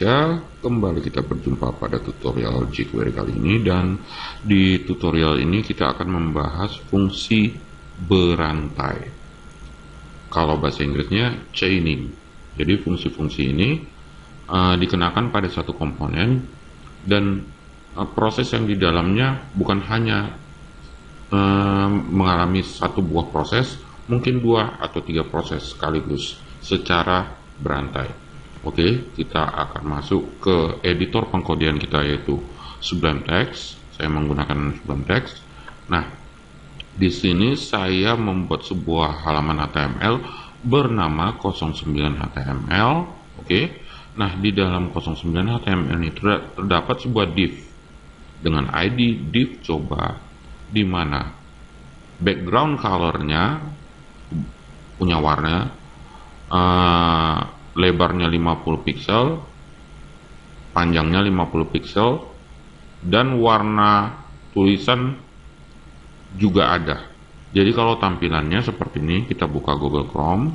Indonesia. Kembali kita berjumpa pada tutorial jQuery kali ini, dan di tutorial ini kita akan membahas fungsi berantai. Kalau bahasa Inggrisnya chaining. Jadi fungsi-fungsi ini dikenakan pada satu komponen, dan proses yang di dalamnya bukan hanya mengalami satu buah proses, mungkin 2 atau 3 proses sekaligus secara berantai. Oke, kita akan masuk ke editor pengkodean kita, yaitu Sublime Text. Saya menggunakan Sublime Text. Nah, di sini saya membuat sebuah halaman HTML bernama 09 HTML. Oke. Nah, di dalam 09 HTML ini terdapat sebuah div dengan ID div coba, di mana background colornya punya warna lebarnya 50 pixel, panjangnya 50 pixel, dan warna tulisan juga ada. Jadi kalau tampilannya seperti ini, kita buka Google Chrome.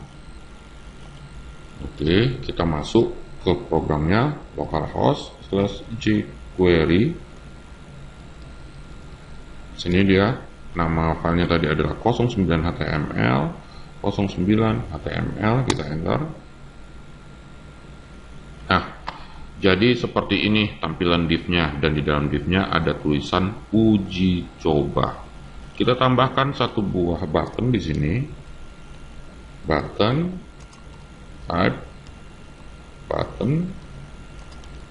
Oke, kita masuk ke programnya localhost/jQuery. Sini dia, nama filenya tadi adalah 09 HTML, 09 HTML, kita enter. Nah, jadi seperti ini tampilan div-nya, dan di dalam div-nya ada tulisan uji coba. Kita tambahkan satu buah button di sini. Button, type, button,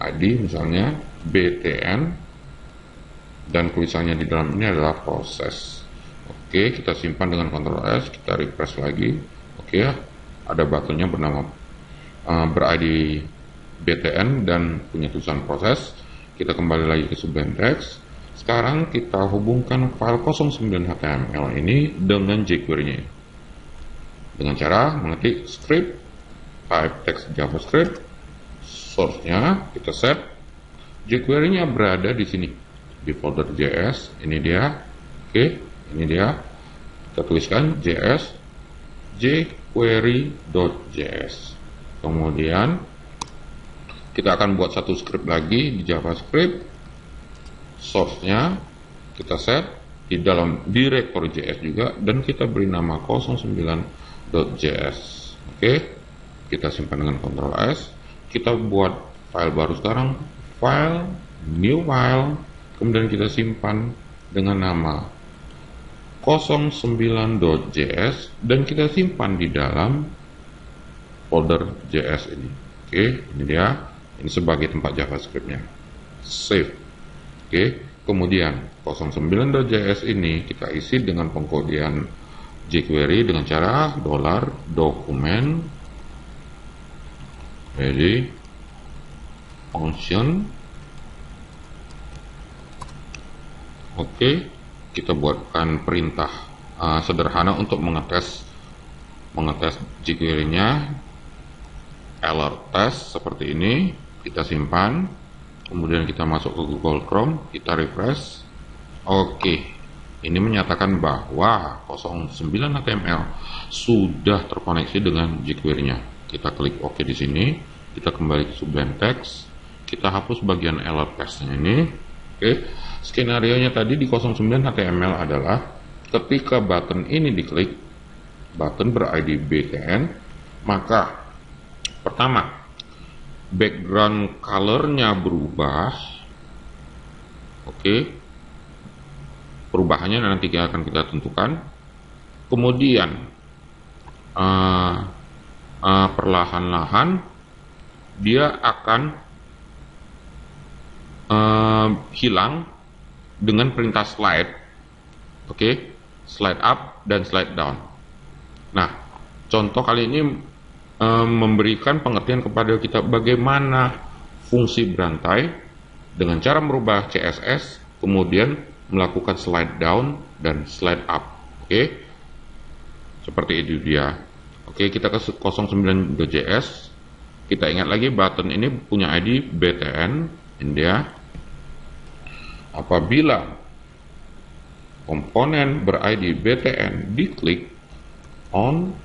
ID misalnya BTN, dan tulisannya di dalam ini adalah proses. Oke, kita simpan dengan Ctrl S, kita refresh lagi. Oke, ada buttonnya bernama ber-ID BTN dan punya tulisan proses. Kita kembali lagi ke Sublime Text. Sekarang kita hubungkan file 09 HTML ini dengan jQuery-nya dengan cara mengetik script type text JavaScript. Source-nya kita set. jQuery-nya berada di sini di folder JS. Ini dia. Oke, ini dia. Kita tuliskan JS jQuery.js. Kemudian kita akan buat satu script lagi di JavaScript. Source-nya kita set di dalam directory JS juga, dan kita beri nama 09.js. Oke, kita simpan dengan Ctrl S. Kita buat file baru sekarang, file, new file, kemudian kita simpan dengan nama 09.js, dan kita simpan di dalam folder JS ini. Oke, ini dia. Ini sebagai tempat JavaScript-nya. Save. Oke, kemudian 09.js ini kita isi dengan pengkodean jQuery dengan cara $document ready function. Oke, kita buatkan perintah sederhana untuk mengetes jQuery-nya, alert test seperti ini. Kita simpan. Kemudian kita masuk ke Google Chrome, kita refresh. Oke, ini menyatakan bahwa 09 HTML sudah terkoneksi dengan jQuery-nya. Kita klik OK di sini, kita kembali ke Sublime Text, kita hapus bagian alert test-nya ini. Oke, skenario-nya tadi di 09 HTML adalah ketika button ini diklik, button ber-ID BTN, maka pertama, background color-nya berubah. Oke, perubahannya nanti akan kita tentukan. Kemudian perlahan-lahan dia akan hilang dengan perintah slide. Oke, slide up dan slide down. Nah, contoh kali ini memberikan pengertian kepada kita bagaimana fungsi berantai dengan cara merubah CSS, kemudian melakukan slide down dan slide up. Oke, seperti itu dia. Oke, kita ke 09.js. Kita ingat lagi button ini punya ID BTN. Ini dia. Apabila komponen ber-ID BTN diklik on,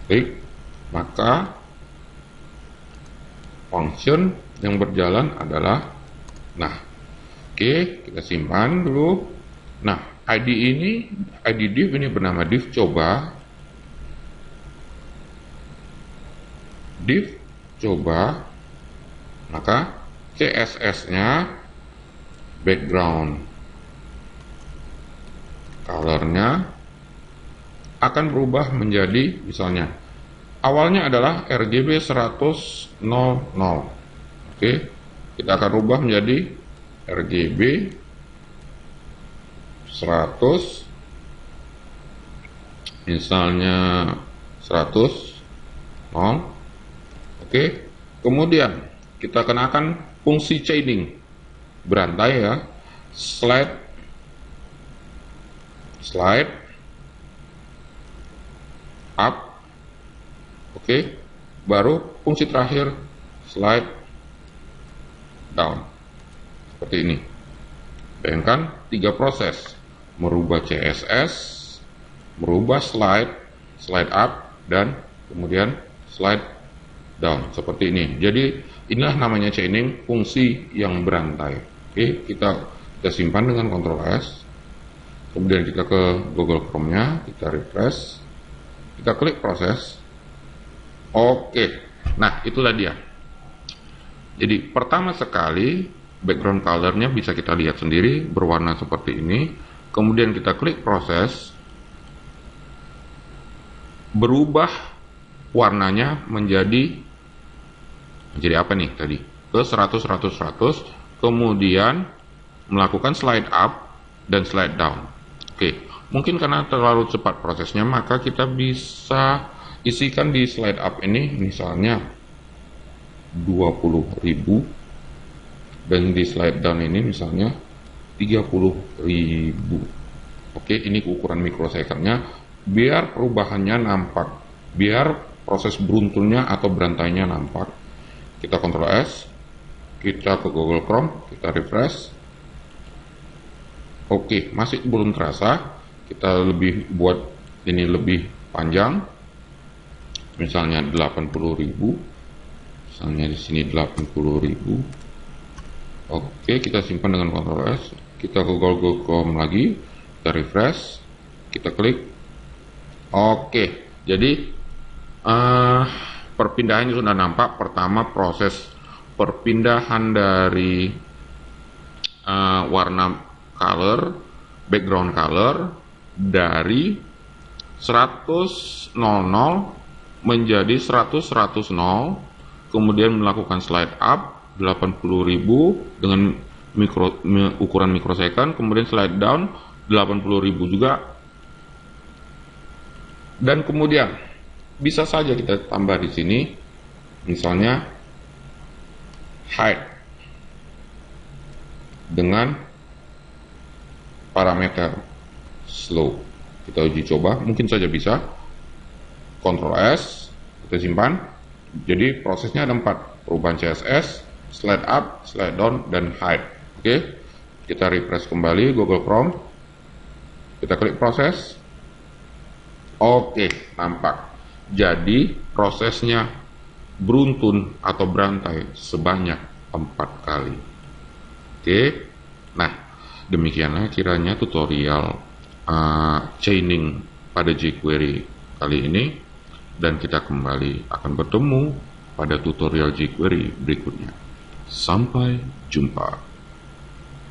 klik, maka function yang berjalan adalah, nah, oke, kita simpan dulu. Nah, ID div ini bernama div coba. Div coba, maka CSS-nya background color-nya akan berubah menjadi, misalnya awalnya adalah RGB 100.00. Oke, kita akan rubah menjadi RGB 100, misalnya 100 0. Oke, kemudian kita kenakan fungsi chaining berantai ya, slide up. Oke, baru fungsi terakhir slide down, seperti ini. Bayangkan 3 proses: merubah CSS, merubah slide up, dan kemudian slide down, seperti ini. Jadi inilah namanya chaining, fungsi yang berantai. Oke, kita simpan dengan Ctrl S, kemudian kita ke Google Chrome-nya, kita refresh, kita klik proses. Oke, nah itulah dia. Jadi pertama sekali background color-nya bisa kita lihat sendiri berwarna seperti ini. Kemudian kita klik proses, berubah warnanya menjadi apa nih tadi? Ke 100, 100, 100. Kemudian melakukan slide up dan slide down. Oke, mungkin karena terlalu cepat prosesnya, maka kita bisa isikan di slide up ini misalnya 20.000, dan di slide down ini misalnya 30.000. Oke, ini ukuran mikrosecond-nya biar perubahannya nampak, biar proses beruntunnya atau berantainya nampak. Kita Ctrl S, kita ke Google Chrome, kita refresh. Oke, masih belum terasa. Kita buat ini lebih panjang, misalnya 80.000, misalnya di sini 80.000. Oke, kita simpan dengan Ctrl S, kita ke Google Chrome lagi, kita refresh, kita klik. Oke, jadi perpindahannya sudah nampak. Pertama, proses perpindahan dari warna color, background color dari 100.00 menjadi 100.100.0, kemudian melakukan slide up 80.000 dengan ukuran mikrosecond, kemudian slide down 80.000 juga, dan kemudian bisa saja kita tambah di sini, misalnya height dengan parameter slow. Kita uji coba, mungkin saja bisa. Ctrl S, kita simpan. Jadi prosesnya ada 4, perubahan CSS, slide up, slide down, dan height. Oke, kita refresh kembali Google Chrome, kita klik proses. Oke, nampak. Jadi prosesnya beruntun atau berantai sebanyak 4 kali. Oke, nah demikianlah kiranya tutorial chaining pada jQuery kali ini, dan kita kembali akan bertemu pada tutorial jQuery berikutnya. Sampai jumpa.